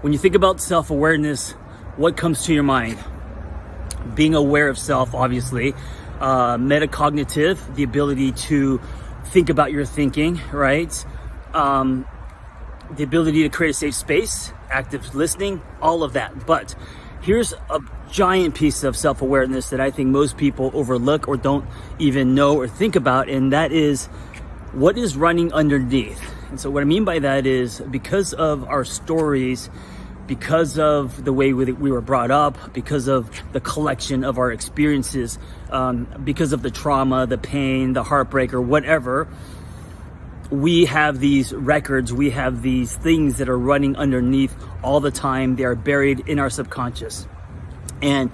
When you think about self-awareness, what comes to your mind? Being aware of self, obviously. Metacognitive, the ability to think about your thinking, right? The ability to create a safe space, active listening, all of that. But here's a giant piece of self-awareness that I think most people overlook or don't even know or think about, and that is what is running underneath. And so what I mean by that is, because of our stories, because of the way we were brought up, because of the collection of our experiences, because of the trauma, the pain, the heartbreak, or whatever, we have these records, we have these things that are running underneath all the time. They are buried in our subconscious. And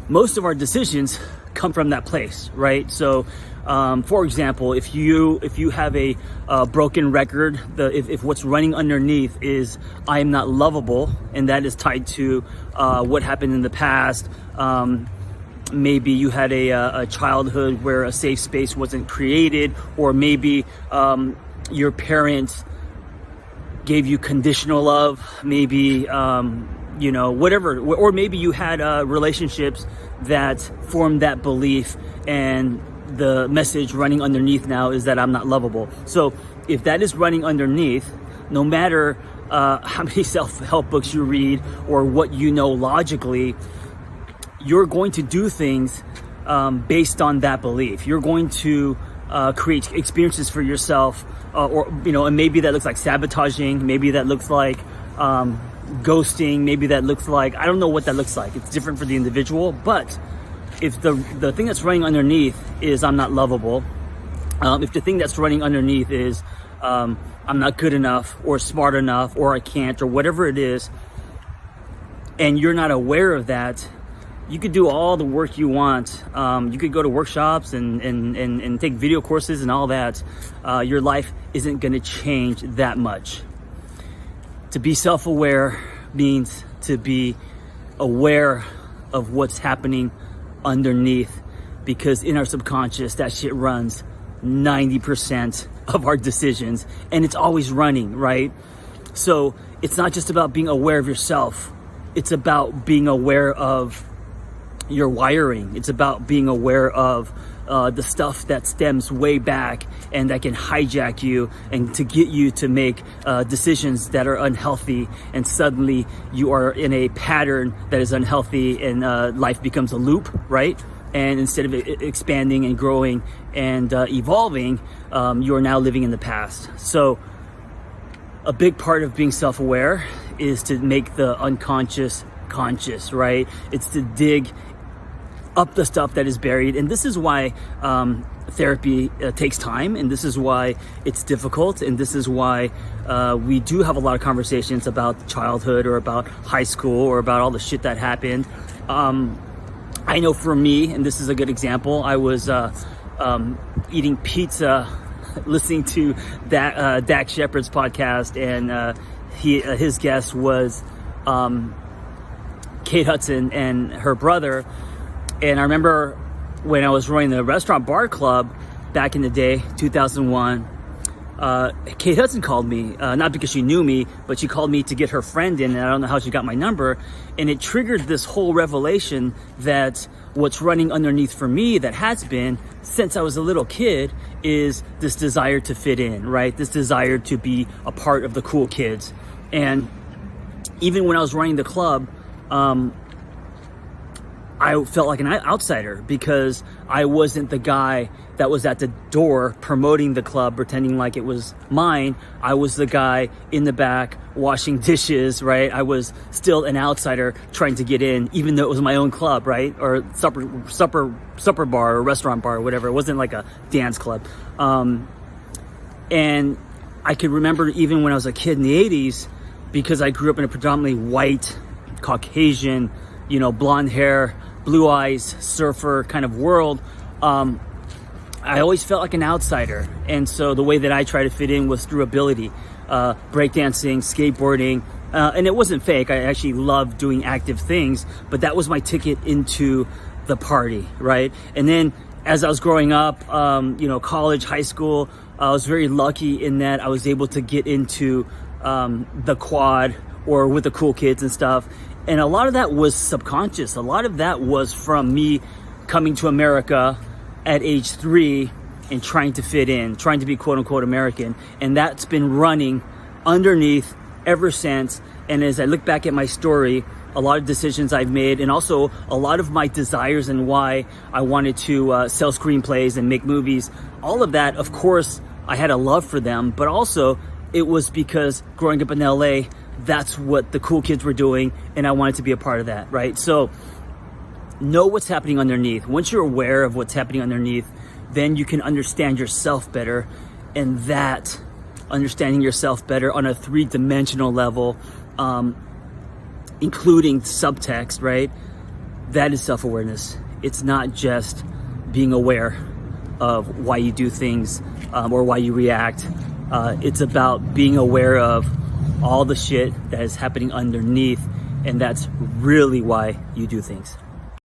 most of our decisions come from that place, right? So, for example, if you have a broken record, if what's running underneath is I am not lovable, and that is tied to what happened in the past. Maybe you had a childhood where a safe space wasn't created, or maybe your parents gave you conditional love, maybe whatever, or maybe you had relationships that formed that belief, and the message running underneath now is that I'm not lovable. So if that is running underneath, no matter how many self-help books you read or what you know logically, you're going to do things based on that belief. You're going to create experiences for yourself, and maybe that looks like sabotaging, maybe that looks like ghosting, maybe that looks like, I don't know what that looks like. It's different for the individual. But if the thing that's running underneath is I'm not lovable, if the thing that's running underneath is I'm not good enough or smart enough or I can't or whatever it is, and you're not aware of that, you could do all the work you want. You could go to workshops and take video courses and all that. Your life isn't going to change that much. To be self-aware means to be aware of what's happening underneath, because in our subconscious, that shit runs 90% of our decisions, and it's always running, right? So it's not just about being aware of yourself. It's about being aware of your wiring. It's about being aware of the stuff that stems way back and that can hijack you and to get you to make decisions that are unhealthy, and suddenly you are in a pattern that is unhealthy, and life becomes a loop, right? And instead of expanding and growing and evolving, you are now living in the past. So a big part of being self-aware is to make the unconscious conscious, right? It's to dig up the stuff that is buried. And this is why therapy takes time, and this is why it's difficult, and this is why we do have a lot of conversations about childhood or about high school or about all the shit that happened. I know for me, and this is a good example, I was eating pizza, listening to Dax Shepard's podcast, and his guest was Kate Hudson and her brother. And I remember when I was running the Restaurant Bar Club back in the day, 2001, Kate Hudson called me, not because she knew me, but she called me to get her friend in, and I don't know how she got my number. And it triggered this whole revelation that what's running underneath for me, that has been since I was a little kid, is this desire to fit in, right? This desire to be a part of the cool kids. And even when I was running the club, I felt like an outsider because I wasn't the guy that was at the door promoting the club, pretending like it was mine. I was the guy in the back washing dishes, right? I was still an outsider trying to get in, even though it was my own club, right? Or supper bar or restaurant bar or whatever. It wasn't like a dance club. And I could remember even when I was a kid in the 80s, because I grew up in a predominantly white, Caucasian, blonde hair, blue eyes, surfer kind of world, I always felt like an outsider. And so the way that I try to fit in was through ability, breakdancing, skateboarding, and it wasn't fake. I actually loved doing active things, but that was my ticket into the party, right? And then as I was growing up, college, high school, I was very lucky in that I was able to get into the quad or with the cool kids and stuff. And a lot of that was subconscious. A lot of that was from me coming to America at age 3 and trying to fit in, trying to be quote unquote American. And that's been running underneath ever since. And as I look back at my story, a lot of decisions I've made, and also a lot of my desires and why I wanted to sell screenplays and make movies, all of that, of course, I had a love for them, but also it was because growing up in LA, that's what the cool kids were doing, and I wanted to be a part of that, right? So know what's happening underneath. Once you're aware of what's happening underneath, then you can understand yourself better, and that understanding yourself better on a 3-dimensional level, including subtext, right? That is self-awareness. It's not just being aware of why you do things or why you react. It's about being aware of all the shit that is happening underneath, and that's really why you do things.